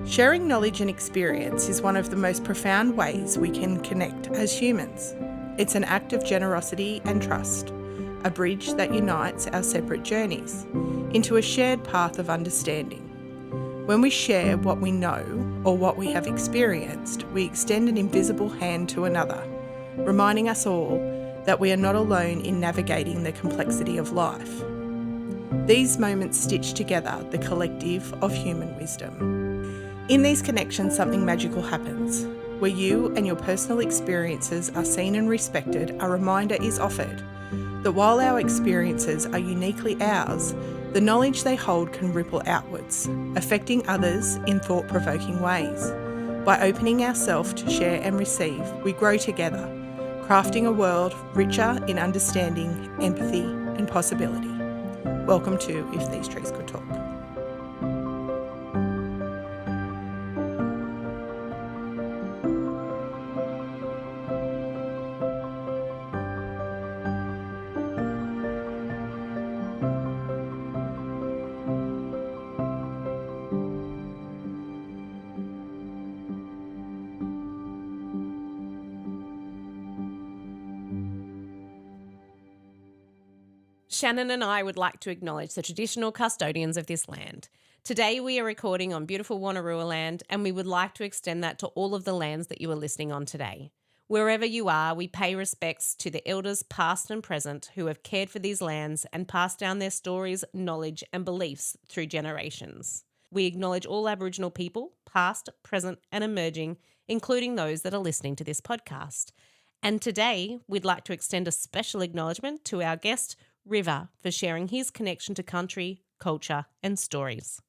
Sharing knowledge and experience is one of the most profound ways we can connect as humans. It's an act of generosity and trust, a bridge that unites our separate journeys into a shared path of understanding. When we share what we know or what we have experienced, we extend an invisible hand to another, reminding us all that we are not alone in navigating the complexity of life. These moments stitch together the collective of human wisdom. In these connections, something magical happens. Where you and your personal experiences are seen and respected, a reminder is offered that while our experiences are uniquely ours, the knowledge they hold can ripple outwards, affecting others in thought-provoking ways. By opening ourselves to share and receive, we grow together, crafting a world richer in understanding, empathy, and possibility. Welcome to If These Trees Could Talk. Shannon and I would like to acknowledge the traditional custodians of this land. Today we are recording on beautiful Wanneroo land, and we would like to extend that to all of the lands that you are listening on today. Wherever you are, we pay respects to the elders past and present who have cared for these lands and passed down their stories, knowledge and beliefs through generations. We acknowledge all Aboriginal people, past, present and emerging, including those that are listening to this podcast. And today we'd like to extend a special acknowledgement to our guest, River, for sharing his connection to country, culture and stories.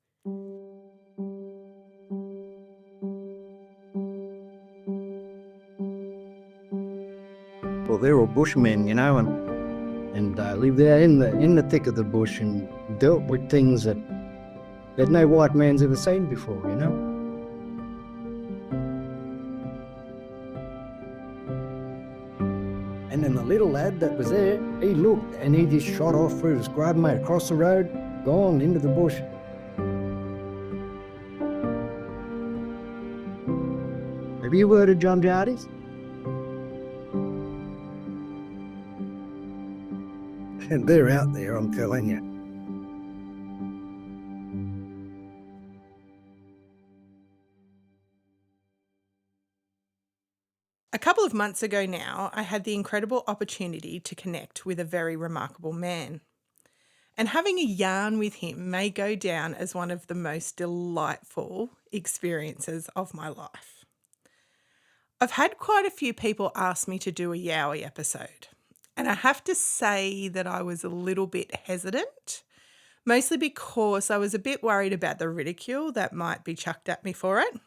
Well, they're all bushmen, you know, and lived there in the thick of the bush and dealt with things that no white man's ever seen before, you know. And then the little lad that was there, he looked and he just shot off through the scrub, mate, across the road, gone into the bush. Have you heard of John Jardy's? And they're out there, I'm telling you. A couple of months ago now, I had the incredible opportunity to connect with a very remarkable man. And having a yarn with him may go down as one of the most delightful experiences of my life. I've had quite a few people ask me to do a Yowie episode, and I have to say that I was a little bit hesitant, mostly because I was a bit worried about the ridicule that might be chucked at me for it.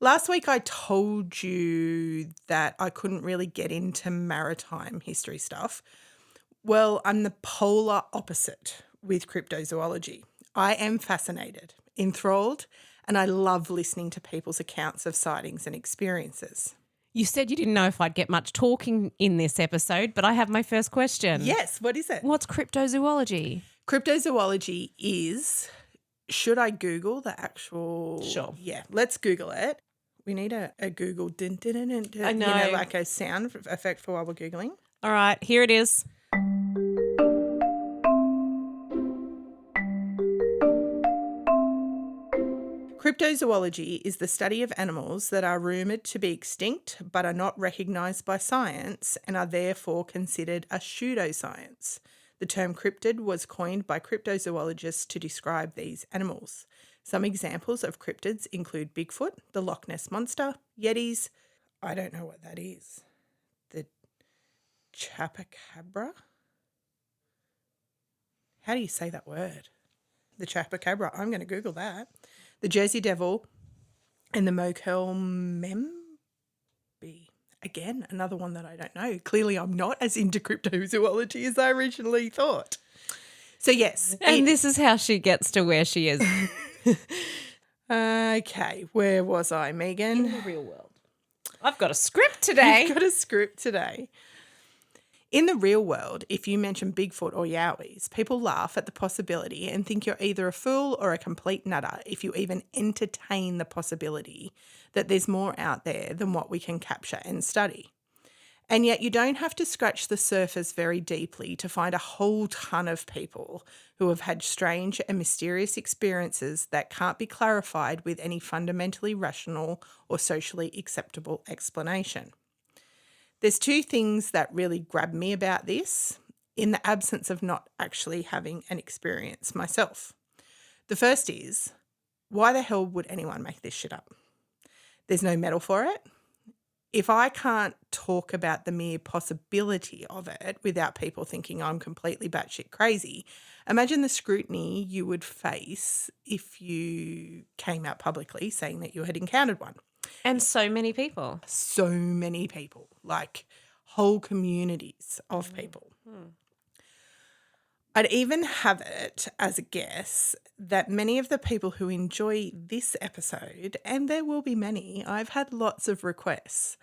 Last week I told you that I couldn't really get into maritime history stuff. Well, I'm the polar opposite with cryptozoology. I am fascinated, enthralled, and I love listening to people's accounts of sightings and experiences. You said you didn't know if I'd get much talking in this episode, but I have my first question. Yes, what is it? What's cryptozoology? Cryptozoology is, should I Google the actual? Sure. Yeah, let's Google it. We need a Google din, din, din, din, din, I know. You know, like a sound effect for while we're Googling. All right, here it is. Cryptozoology is the study of animals that are rumoured to be extinct but are not recognised by science and are therefore considered a pseudoscience. The term cryptid was coined by cryptozoologists to describe these animals. Some examples of cryptids include Bigfoot, the Loch Ness Monster, Yetis, I don't know what that is, the Chupacabra? How do you say that word? The Chupacabra. I'm going to Google that. The Jersey Devil and the Mokelmembe. Again, another one that I don't know. Clearly I'm not as into cryptozoology as I originally thought. So yes. And this is how she gets to where she is. Okay, where was I, Megan? In the real world. I've got a script today. You've got a script today. In the real world, if you mention Bigfoot or Yowies, people laugh at the possibility and think you're either a fool or a complete nutter if you even entertain the possibility that there's more out there than what we can capture and study. And yet you don't have to scratch the surface very deeply to find a whole ton of people who have had strange and mysterious experiences that can't be clarified with any fundamentally rational or socially acceptable explanation. There's two things that really grab me about this in the absence of not actually having an experience myself. The first is, why the hell would anyone make this shit up? There's no medal for it. If I can't talk about the mere possibility of it without people thinking I'm completely batshit crazy, imagine the scrutiny you would face if you came out publicly saying that you had encountered one. And so many people. So many people, like whole communities of people. I'd even have it as a guess that many of the people who enjoy this episode, and there will be many, I've had lots of requests,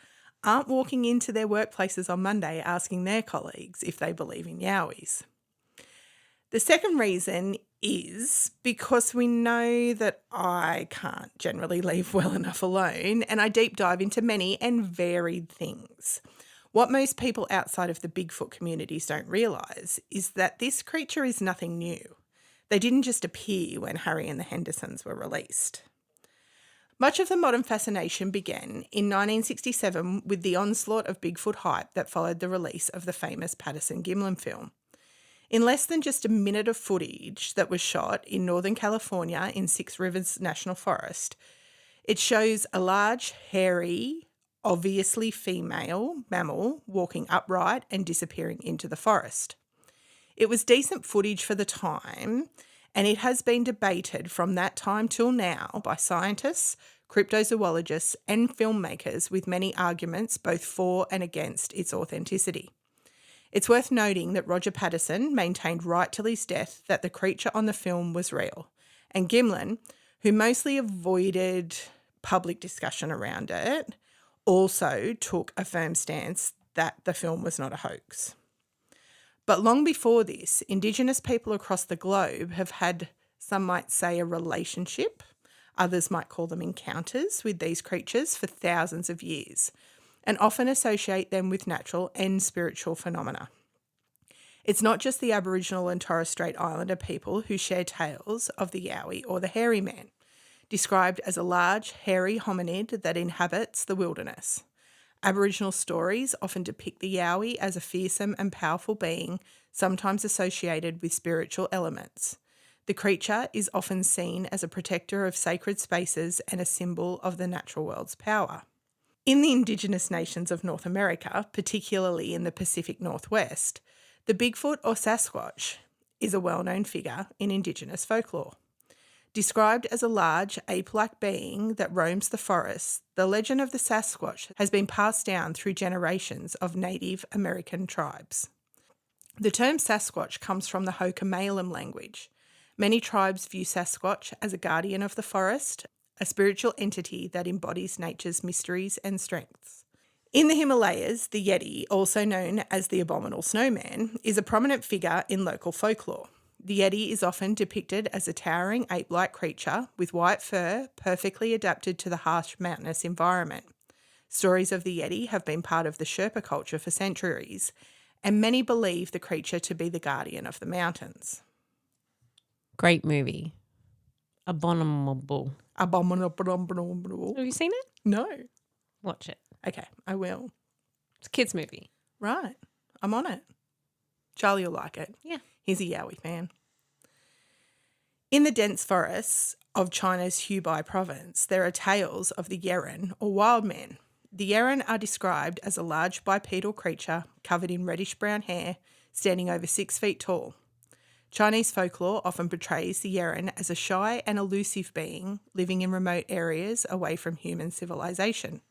aren't walking into their workplaces on Monday asking their colleagues if they believe in Yowies. The second reason is because we know that I can't generally leave well enough alone, and I deep dive into many and varied things. What most people outside of the Bigfoot communities don't realise is that this creature is nothing new. They didn't just appear when Harry and the Hendersons were released. Much of the modern fascination began in 1967 with the onslaught of Bigfoot hype that followed the release of the famous Patterson-Gimlin film. In less than just a minute of footage that was shot in Northern California in Six Rivers National Forest, it shows a large, hairy, obviously female mammal walking upright and disappearing into the forest. It was decent footage for the time, and it has been debated from that time till now by scientists, cryptozoologists, and filmmakers, with many arguments both for and against its authenticity. It's worth noting that Roger Patterson maintained right till his death that the creature on the film was real, and Gimlin, who mostly avoided public discussion around it, also took a firm stance that the film was not a hoax. But long before this, Indigenous people across the globe have had, some might say, a relationship, others might call them encounters, with these creatures for thousands of years, and often associate them with natural and spiritual phenomena. It's not just the Aboriginal and Torres Strait Islander people who share tales of the Yowie or the hairy man, described as a large, hairy hominid that inhabits the wilderness. Aboriginal stories often depict the Yowie as a fearsome and powerful being, sometimes associated with spiritual elements. The creature is often seen as a protector of sacred spaces and a symbol of the natural world's power. In the Indigenous nations of North America, particularly in the Pacific Northwest, the Bigfoot or Sasquatch is a well-known figure in Indigenous folklore. Described as a large, ape-like being that roams the forest, the legend of the Sasquatch has been passed down through generations of Native American tribes. The term Sasquatch comes from the Hoka-Malem language. Many tribes view Sasquatch as a guardian of the forest, a spiritual entity that embodies nature's mysteries and strengths. In the Himalayas, the Yeti, also known as the Abominable Snowman, is a prominent figure in local folklore. The Yeti is often depicted as a towering ape-like creature with white fur perfectly adapted to the harsh mountainous environment. Stories of the Yeti have been part of the Sherpa culture for centuries, and many believe the creature to be the guardian of the mountains. Great movie. Abominable. Abominable. Have you seen it? No. Watch it. Okay, I will. It's a kids' movie. Right. I'm on it. Charlie will like it. Yeah. He's a Yowie fan. In the dense forests of China's Hubei province, there are tales of the Yeren or wild man. The Yeren are described as a large bipedal creature covered in reddish-brown hair, standing over 6 feet tall. Chinese folklore often portrays the Yeren as a shy and elusive being living in remote areas away from human civilization.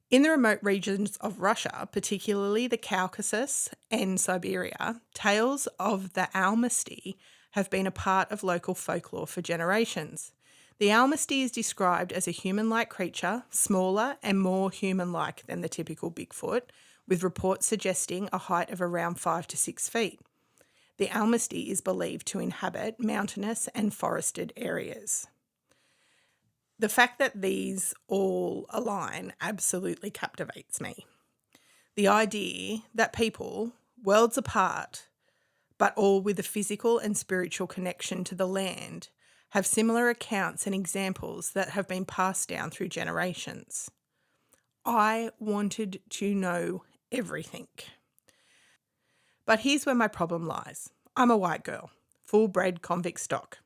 In the remote regions of Russia, particularly the Caucasus and Siberia, tales of the Almasty have been a part of local folklore for generations. The Almasty is described as a human-like creature, smaller and more human-like than the typical Bigfoot, with reports suggesting a height of around 5 to 6 feet. The Almasty is believed to inhabit mountainous and forested areas. The fact that these all align absolutely captivates me. The idea that people, worlds apart, but all with a physical and spiritual connection to the land, have similar accounts and examples that have been passed down through generations. I wanted to know everything. But here's where my problem lies. I'm a white girl, full-bred convict stock.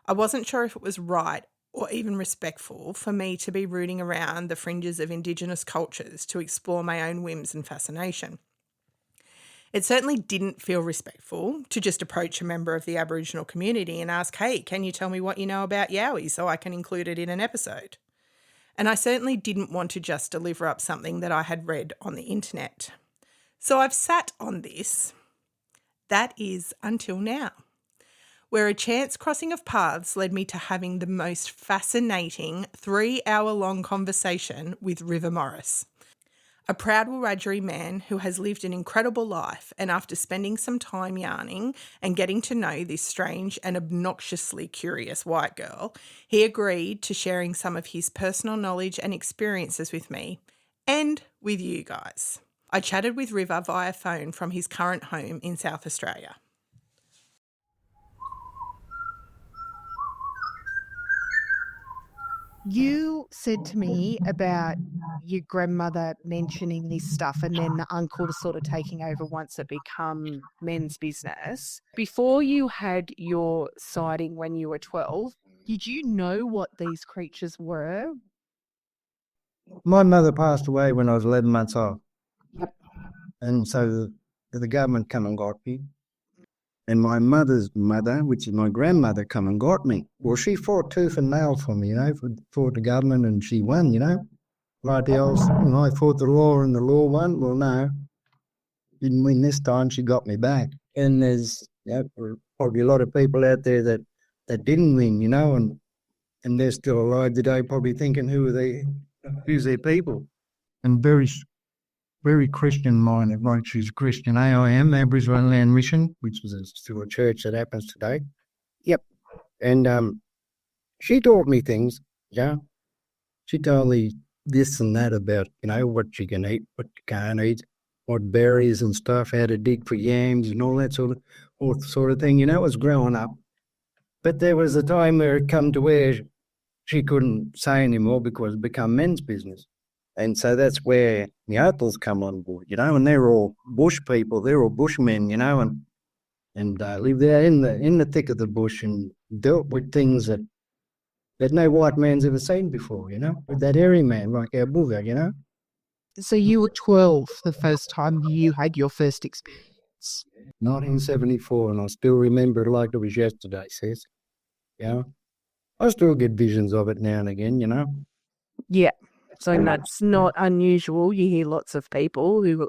I wasn't sure if it was right or even respectful for me to be rooting around the fringes of Indigenous cultures to explore my own whims and fascination. It certainly didn't feel respectful to just approach a member of the Aboriginal community and ask, hey, can you tell me what you know about Yowie so I can include it in an episode? And I certainly didn't want to just deliver up something that I had read on the internet. So I've sat on this. That is until now, where a chance crossing of paths led me to having the most fascinating 3-hour-long conversation with River Morris, a proud Wiradjuri man who has lived an incredible life, and after spending some time yarning and getting to know this strange and obnoxiously curious white girl, he agreed to sharing some of his personal knowledge and experiences with me and with you guys. I chatted with River via phone from his current home in South Australia. You said to me about your grandmother mentioning this stuff and then the uncle sort of taking over once it become men's business. Before you had your sighting when you were 12, did you know what these creatures were? My mother passed away when I was 11 months old. And so the government come and got me. And my mother's mother, which is my grandmother, come and got me. Well, she fought tooth and nail for me, fought the government, and she won, Like the old, I fought the law and the law won. Well, no, didn't win this time. She got me back. And there's probably a lot of people out there that didn't win, and they're still alive today, probably thinking, who's their people? And very Christian-minded, like she's Christian AIM, Aboriginal Land Mission, which was still a church that happens today. Yep. And she taught me things, She told me this and that about, what you can eat, what you can't eat, what berries and stuff, how to dig for yams and all that sort of thing, it was growing up. But there was a time where it come to where she couldn't say anymore because it become men's business. And so that's where the Opals come on board, and they're all bush people, they're all bushmen, and live there in the thick of the bush and dealt with things that no white man's ever seen before, with that hairy man like our booger, So you were 12 the first time you had your first experience. 1974, and I still remember it like it was yesterday, sis. I still get visions of it now and again, Yeah. So that's not unusual. You hear lots of people who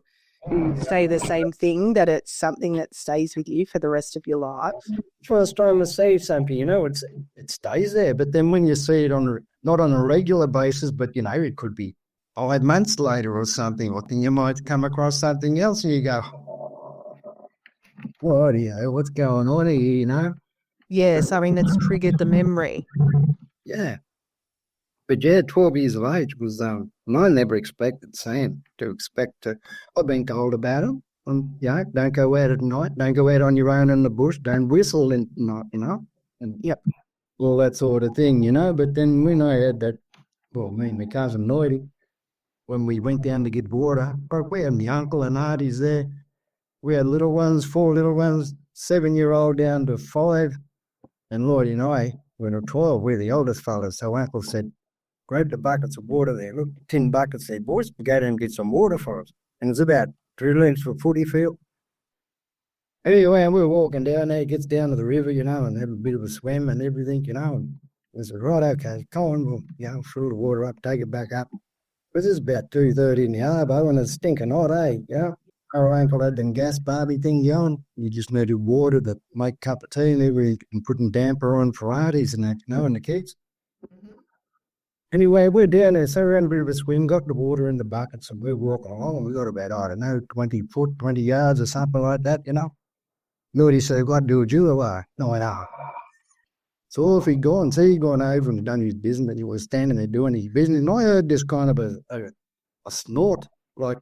say the same thing, that it's something that stays with you for the rest of your life. First time I see something, it stays there. But then when you see it not on a regular basis, but, it could be 5 months later or something, or then you might come across something else and you go, what's going on here, Yeah, something that's triggered the memory. Yeah. But 12 years of age was, and I never expected I've been told about them. Don't go out at night, don't go out on your own in the bush, don't whistle in night, and all that sort of thing, But then when I had that, me and my cousin Lloydie, when we went down to get water, we had my uncle and aunties there. We had little ones, 4 little ones, 7-year-old down to 5, and Lloydie and I, when we were 12, we're the oldest fellas, so Uncle said, grab the buckets of water there. Look, 10 buckets there, boys. We go down and get some water for us. And it's about 3 lengths of footy field. Anyway, and we were walking down there. It gets down to the river, and have a bit of a swim and everything, And we said, right, okay, come on, we'll fill the water up, take it back up. This is about 2:30 in the harbour, and it's stinking hot, Our uncle had them gas barbie thing going. You just needed water to make a cup of tea and everything, and putting damper on for aunties and that, and the kids. Anyway, we're down there, so we're in a bit of a swim, got the water in the buckets, and we're walking along, and we got about, I don't know, 20 foot, 20 yards or something like that, you know. Lordy said, "What do you away?" No, I know. So off he'd gone, so he'd gone over and done his business, and he was standing there doing his business, and I heard this kind of a snort, like,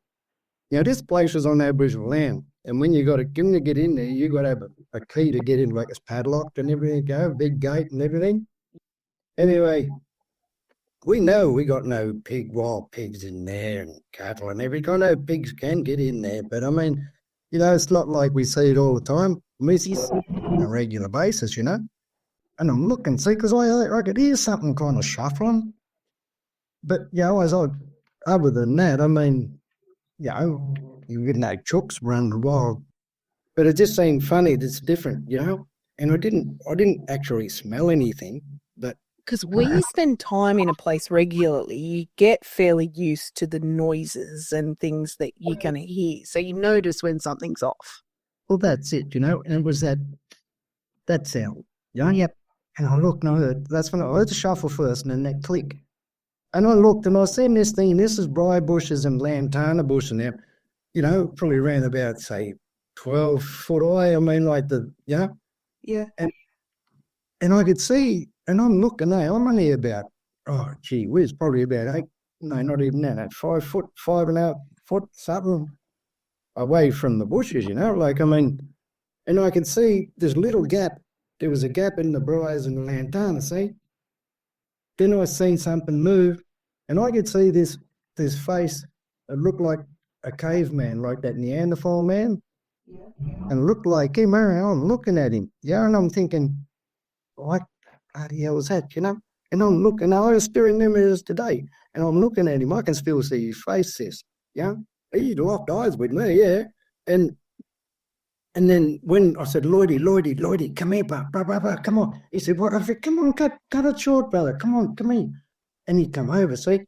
you know, this place was on Aboriginal land, and when you get in there, you got to have a key to get in, like it's padlocked and everything, big gate and everything. Anyway, we know we got no wild pigs in there and cattle and everything. I know pigs can get in there, but I mean, you know, it's not like we see it all the time. We see it on a regular basis, you know. And I'm looking, see, because I could hear something kind of shuffling. But, you know, other than that, I mean, you know, you get no chooks running wild. But it just seemed funny. It's different, you know. And I didn't actually smell anything, but Because when you spend time in a place regularly, you get fairly used to the noises and things that you're going to hear. So you notice when something's off. well, that's it, you know. And it was that sound, you know. Yep. And I looked, and I heard, that's when I heard the shuffle first, and then that click. And I looked, and I seen this thing. This is briar bushes and lantana bush, and them, you know, probably around about, say, 12 foot high. I mean, like you know. Yeah. And I could see, and I'm looking there, I'm only about, oh, gee whiz, probably about 8, no, not even that, 5 foot, 5.5 foot, something away from the bushes, you know, like, I mean, and I could see this little gap. There was a gap in the briars and the lantana, see? Then I seen something move, and I could see this face. It looked like a caveman, like that Neanderthal man. And it looked like him, and I'm looking at him, yeah, and I'm thinking, what bloody hell was that, you know? And I'm looking, I was staring them as today, and I'm looking at him, I can still see his face, sis, yeah? He locked eyes with me, yeah. And then when I said, Lloydie, come here, brother, come on. He said, what? I said, come on, cut it short, brother, come on, come here. And he'd come over, see?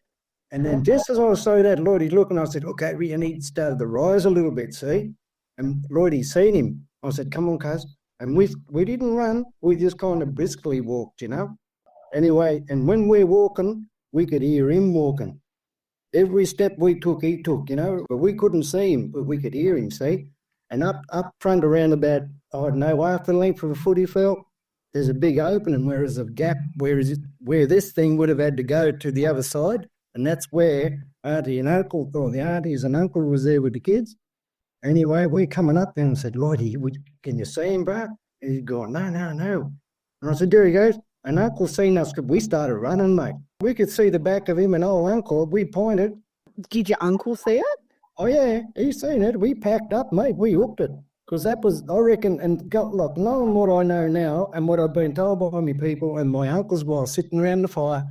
And then just as I was saying that, Lloydie's looking, I said, okay, and he started to rise a little bit, see? And Lloydie seen him. I said, come on, cuz. And we didn't run, we just kind of briskly walked, you know? Anyway, and when we're walking, we could hear him walking. Every step we took, he took, you know? But we couldn't see him, but we could hear him, see? And up front around about, I don't know, half the length of a footy field, there's a big opening, whereas a gap, where this thing would have had to go to the other side, and that's where Auntie and Uncle, or the aunties and uncle was there with the kids. Anyway, we're coming up there and said, Lloydie, can you see him, bro? And he's going, no. And I said, there he goes. And Uncle seen us, we started running, mate. We could see the back of him and old Uncle, we pointed. Did your uncle see it? Oh, yeah, he's seen it. We packed up, mate. We hooked it. Because that was, I reckon, and look, knowing what I know now and what I've been told by my people and my uncles while sitting around the fire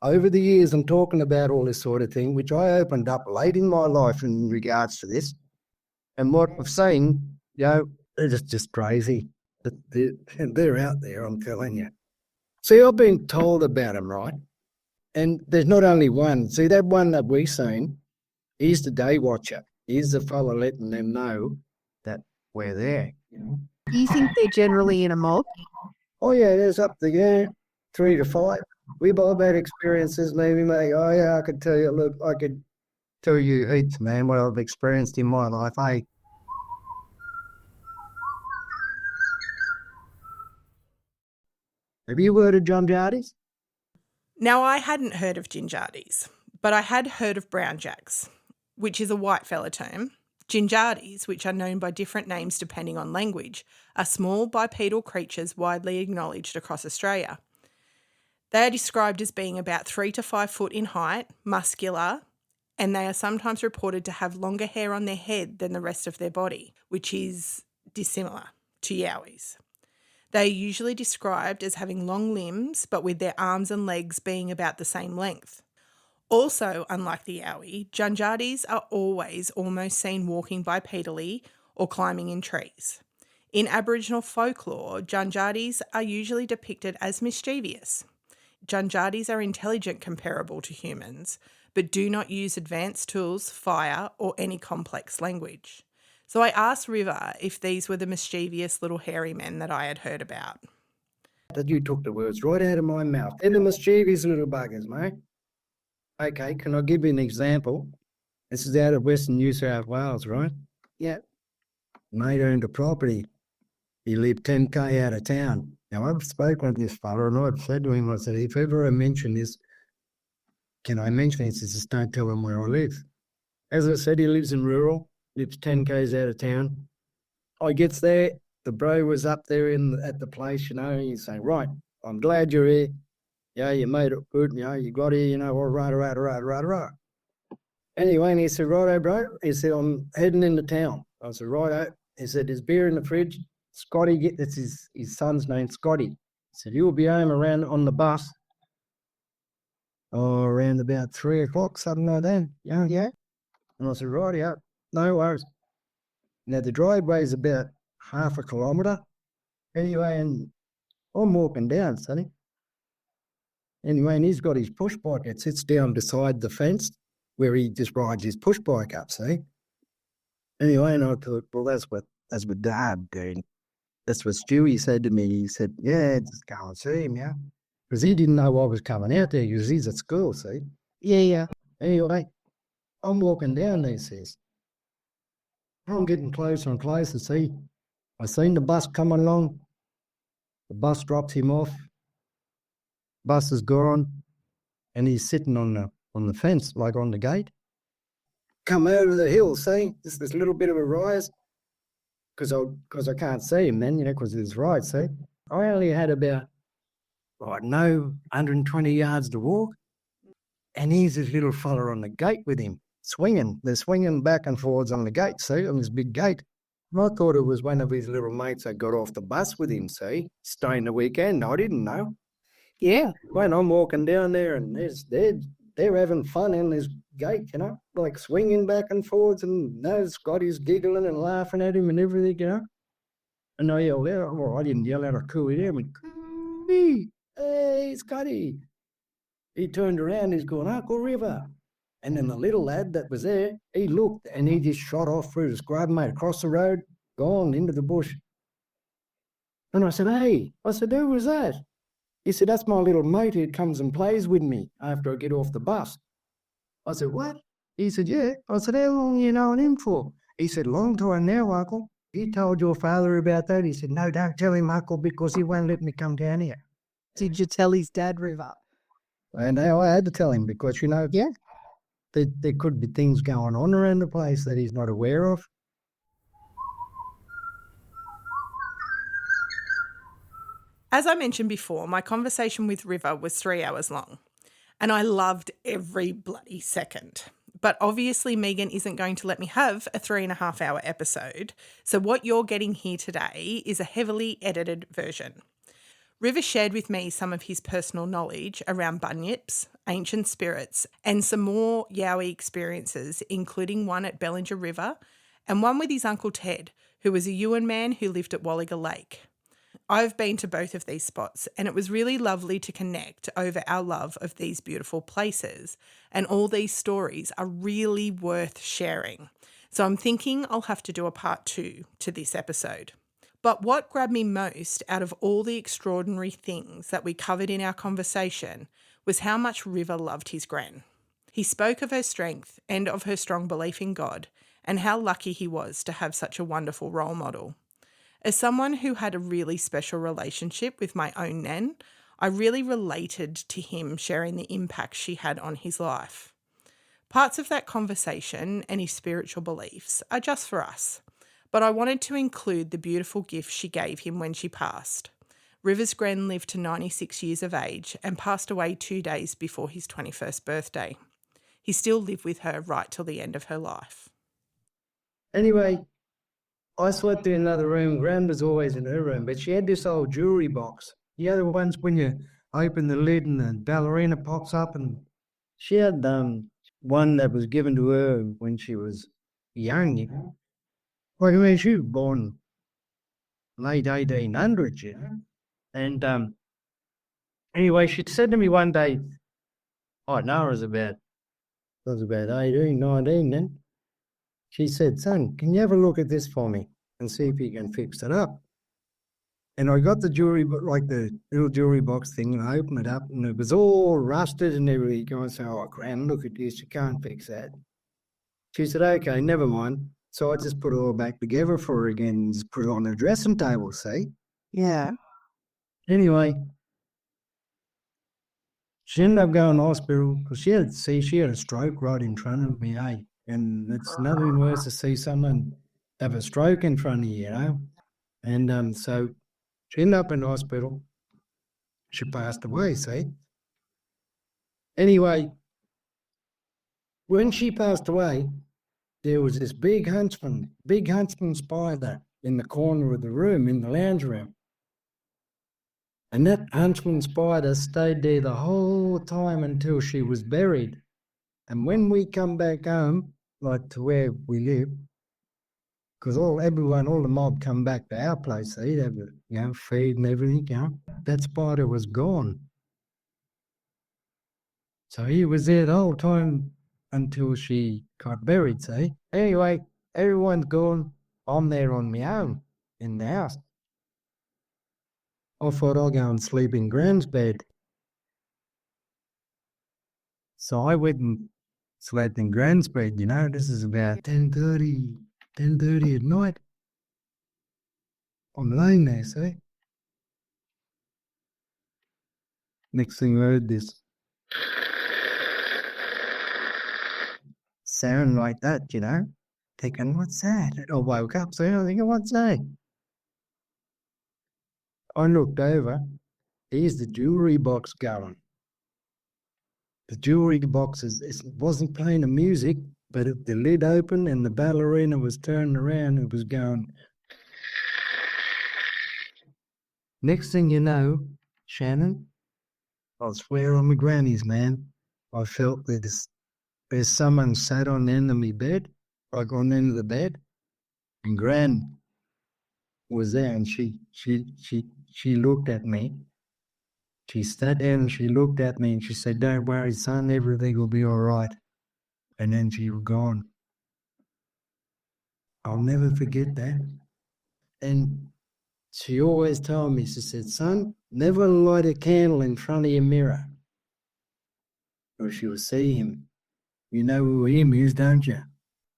over the years and talking about all this sort of thing, which I opened up late in my life in regards to this. And what I've seen, you know, they're just crazy. They're out there, I'm telling you. See, I've been told about them, right? And there's not only one. See, that one that we've seen, he's the day watcher. He's the fella letting them know that we're there. You know? Do you think they're generally in a mob? Oh, yeah, there's up to 3 to 5. We've all had experiences, maybe, mate. Oh, yeah, I could tell you, look, I could tell you heaps, man, what I've experienced in my life, eh? Have you heard of Junjardis? Now, I hadn't heard of Ginjardis, but I had heard of brown jacks, which is a white fella term. Ginjardis, which are known by different names depending on language, are small bipedal creatures widely acknowledged across Australia. They are described as being about 3 to 5 foot in height, muscular, and they are sometimes reported to have longer hair on their head than the rest of their body, which is dissimilar to Yowies. They are usually described as having long limbs, but with their arms and legs being about the same length. Also, unlike the Yowie, Junjardis are always almost seen walking bipedally or climbing in trees. In Aboriginal folklore, Junjardis are usually depicted as mischievous. Junjardis are intelligent comparable to humans, but do not use advanced tools, fire, or any complex language. So I asked River if these were the mischievous little hairy men that I had heard about. That you took the words right out of my mouth. They're the mischievous little buggers, mate. Okay, can I give you an example? This is out of Western New South Wales, right? Yeah. Mate owned a property. He lived 10k out of town. Now, I've spoken to this fella and I've said to him, I said, if ever I mention this, can I mention it? He says, just don't tell him where I live. As I said, he lives in rural, lives 10k's out of town. I gets there, the bro was up there at the place, he's saying, right, I'm glad you're here. Yeah, you made it good, you got here, all right. Anyway, and he said, righto, bro. He said, I'm heading into town. I said, righto. He said, there's beer in the fridge. Scotty, that's his son's name, Scotty. He said, you'll be home around on the bus. Oh, around about 3 o'clock, something like that. Yeah. And I said, right, yeah, no worries. Now, the driveway is about half a kilometre. Anyway, and I'm walking down, sonny. Anyway, and he's got his push bike. It sits down beside the fence where he just rides his push bike up, see? Anyway, and I thought, well, that's what Dad did. That's what Stewie said to me. He said, yeah, just go and see him, yeah? Because he didn't know I was coming out there because he's at school, see? Yeah. Anyway, I'm walking down there, he says. I'm getting closer and closer, see? I seen the bus coming along. The bus drops him off. Bus is gone. And he's sitting on the fence, like on the gate. Come over the hill, see? Just this little bit of a rise. Because I can't see him then, because it's right, see? I only had about, 120 yards to walk. And here's this little fella on the gate with him, swinging. They're swinging back and forwards on the gate, see, on this big gate. And I thought it was one of his little mates that got off the bus with him, see, staying the weekend. I didn't know. Yeah. When I'm walking down there and they're having fun in this gate, like swinging back and forwards, and Scotty's giggling and laughing at him and everything, And I yelled out, well, I didn't yell out, I cooed him, and Cooey, hey, Scotty. He turned around, he's going, Uncle River. And then the little lad that was there, he looked and he just shot off through the scrub, mate, across the road, gone into the bush. And I said, hey, who was that? He said, that's my little mate who comes and plays with me after I get off the bus. I said, what? He said, yeah. I said, how long you known him for? He said, long time now, Uncle. He told your father about that? He said, no, don't tell him, Uncle, because he won't let me come down here. Did you tell his dad, River? And I had to tell him because, yeah, there could be things going on around the place that he's not aware of. As I mentioned before, my conversation with River was 3 hours long, and I loved every bloody second. But obviously Megan isn't going to let me have a 3.5 hour episode, so what you're getting here today is a heavily edited version. River shared with me some of his personal knowledge around bunyips, ancient spirits, and some more Yowie experiences, including one at Bellinger River and one with his Uncle Ted, who was a Yuin man who lived at Walliga Lake. I've been to both of these spots, and it was really lovely to connect over our love of these beautiful places, and all these stories are really worth sharing. So I'm thinking I'll have to do a part 2 to this episode. But what grabbed me most out of all the extraordinary things that we covered in our conversation was how much River loved his gran. He spoke of her strength and of her strong belief in God, and how lucky he was to have such a wonderful role model. As someone who had a really special relationship with my own nan, I really related to him sharing the impact she had on his life. Parts of that conversation and his spiritual beliefs are just for us, but I wanted to include the beautiful gift she gave him when she passed. River's gran lived to 96 years of age and passed away 2 days before his 21st birthday. He still lived with her right till the end of her life. Anyway, I slept in another room. Gran was always in her room, but she had this old jewellery box. The other ones when you open the lid and the ballerina pops up, and she had one that was given to her when she was young. Well, I mean, she was born late 1800s, And anyway, she said to me one day, I know I was about 18, 19 then. She said, son, can you have a look at this for me and see if you can fix it up? And I got the jewelry, like the little jewelry box thing, and I opened it up, and it was all rusted and everything. I said, "Oh, Gran, look at this, you can't fix that." She said, "Okay, never mind." So I just put it all back together for her again and just put it on the dressing table, see? Yeah. Anyway, she ended up going to hospital because she had a stroke right in front of me, eh? And it's nothing worse to see someone have a stroke in front of you, you know? And so she ended up in hospital. She passed away, see? Anyway, when she passed away, there was this big huntsman spider in the corner of the room, in the lounge room. And that huntsman spider stayed there the whole time until she was buried. And when we come back home, like to where we live, because all the mob come back to our place, they'd have a, feed and everything, that spider was gone. So he was there the whole time until she got buried, see? Anyway, everyone's gone. I'm there on my own in the house. I thought I'll go and sleep in Gran's bed. So I went and slept in Gran's bed, this is about 10:30 at night. I'm laying there, see? Next thing I heard this sound like that, thinking, what's that? I woke up, so I'm thinking, what's that? I looked over, here's the jewelry box going. The jewelry box wasn't playing the music, but the lid opened and the ballerina was turning around, it was going. Next thing you know, Shannon, I swear on my grannies, man, I felt there's someone sat on the end of my bed, like on the end of the bed, and Gran was there, and she looked at me. She sat down and she looked at me and she said, "Don't worry, son, everything will be all right." And then she was gone. I'll never forget that. And she always told me, she said, "Son, never light a candle in front of your mirror, or she will see him. You know who him is, don't you?"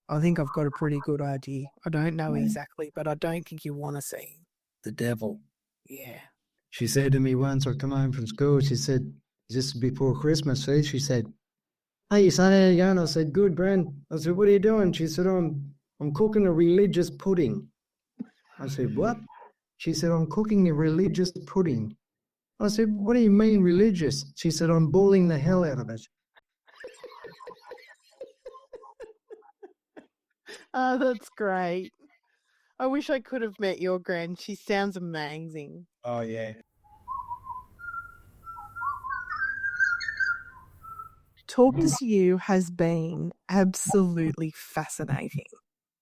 I think I've got a pretty good idea. I don't know exactly, but I don't think you want to see him. The devil. Yeah. She said to me once, I come home from school, she said, just before Christmas, she said, "Hey, son, how you going?" I said, "Good, Gran." I said, "What are you doing?" She said, I'm cooking a religious pudding." I said, "What?" She said, "I'm cooking a religious pudding." I said, "What do you mean religious?" She said, "I'm boiling the hell out of it." Oh, that's great. I wish I could have met your Gran. She sounds amazing. Oh, yeah. Talk to you has been absolutely fascinating.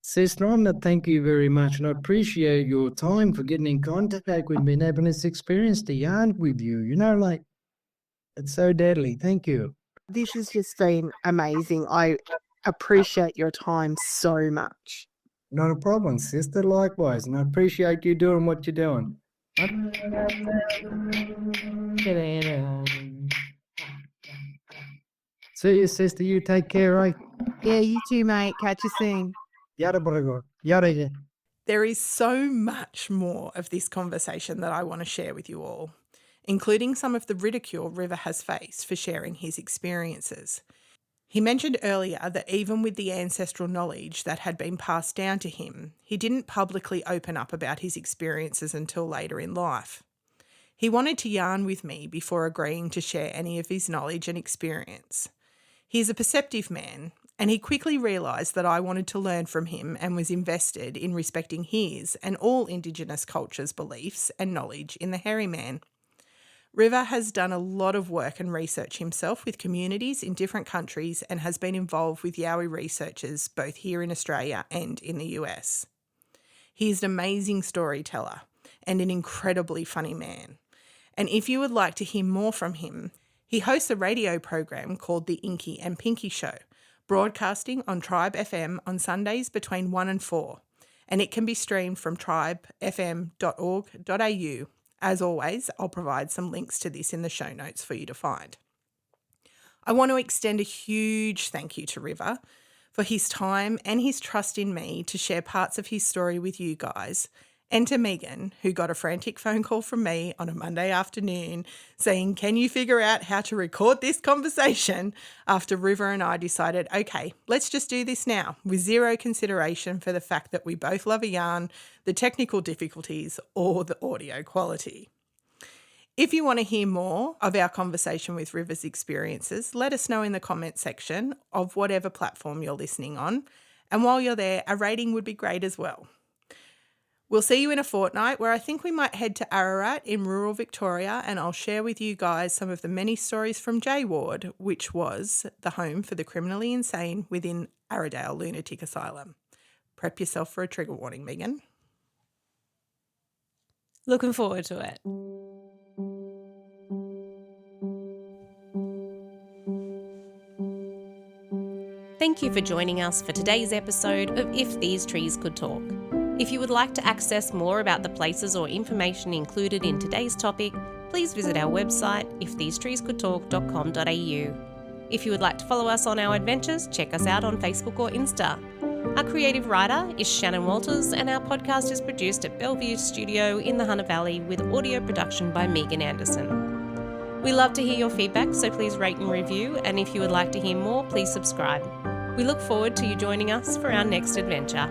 Sister, I want to thank you very much, and I appreciate your time for getting in contact with me and having this experience to yarn with you. It's so deadly. Thank you. This has just been amazing. I appreciate your time so much. Not a problem, sister. Likewise, and I appreciate you doing what you're doing. See you, sister. You take care, right? Yeah, you too, mate. Catch you soon. Yada bada yada. There is so much more of this conversation that I want to share with you all, including some of the ridicule River has faced for sharing his experiences. He mentioned earlier that even with the ancestral knowledge that had been passed down to him, he didn't publicly open up about his experiences until later in life. He wanted to yarn with me before agreeing to share any of his knowledge and experience. He is a perceptive man, and he quickly realised that I wanted to learn from him and was invested in respecting his and all Indigenous cultures' beliefs and knowledge in the hairy man. River has done a lot of work and research himself with communities in different countries and has been involved with Yowie researchers both here in Australia and in the US. He is an amazing storyteller and an incredibly funny man. And if you would like to hear more from him, he hosts a radio program called The Inky and Pinky Show, broadcasting on Tribe FM on Sundays between 1 and 4. and it can be streamed from tribefm.org.au. As always, I'll provide some links to this in the show notes for you to find. I want to extend a huge thank you to River for his time and his trust in me to share parts of his story with you guys, and to Megan, who got a frantic phone call from me on a Monday afternoon saying, "Can you figure out how to record this conversation?" after River and I decided, okay, let's just do this now, with zero consideration for the fact that we both love a yarn, the technical difficulties, or the audio quality. If you want to hear more of our conversation with River's experiences, let us know in the comment section of whatever platform you're listening on. And while you're there, a rating would be great as well. We'll see you in a fortnight, where I think we might head to Ararat in rural Victoria, and I'll share with you guys some of the many stories from J Ward, which was the home for the criminally insane within Arradale Lunatic Asylum. Prep yourself for a trigger warning, Megan. Looking forward to it. Thank you for joining us for today's episode of If These Trees Could Talk. If you would like to access more about the places or information included in today's topic, please visit our website, ifthesetreescouldtalk.com.au. If you would like to follow us on our adventures, check us out on Facebook or Insta. Our creative writer is Shannon Walters, and our podcast is produced at Bellevue Studio in the Hunter Valley with audio production by Megan Anderson. We love to hear your feedback, so please rate and review, and if you would like to hear more, please subscribe. We look forward to you joining us for our next adventure.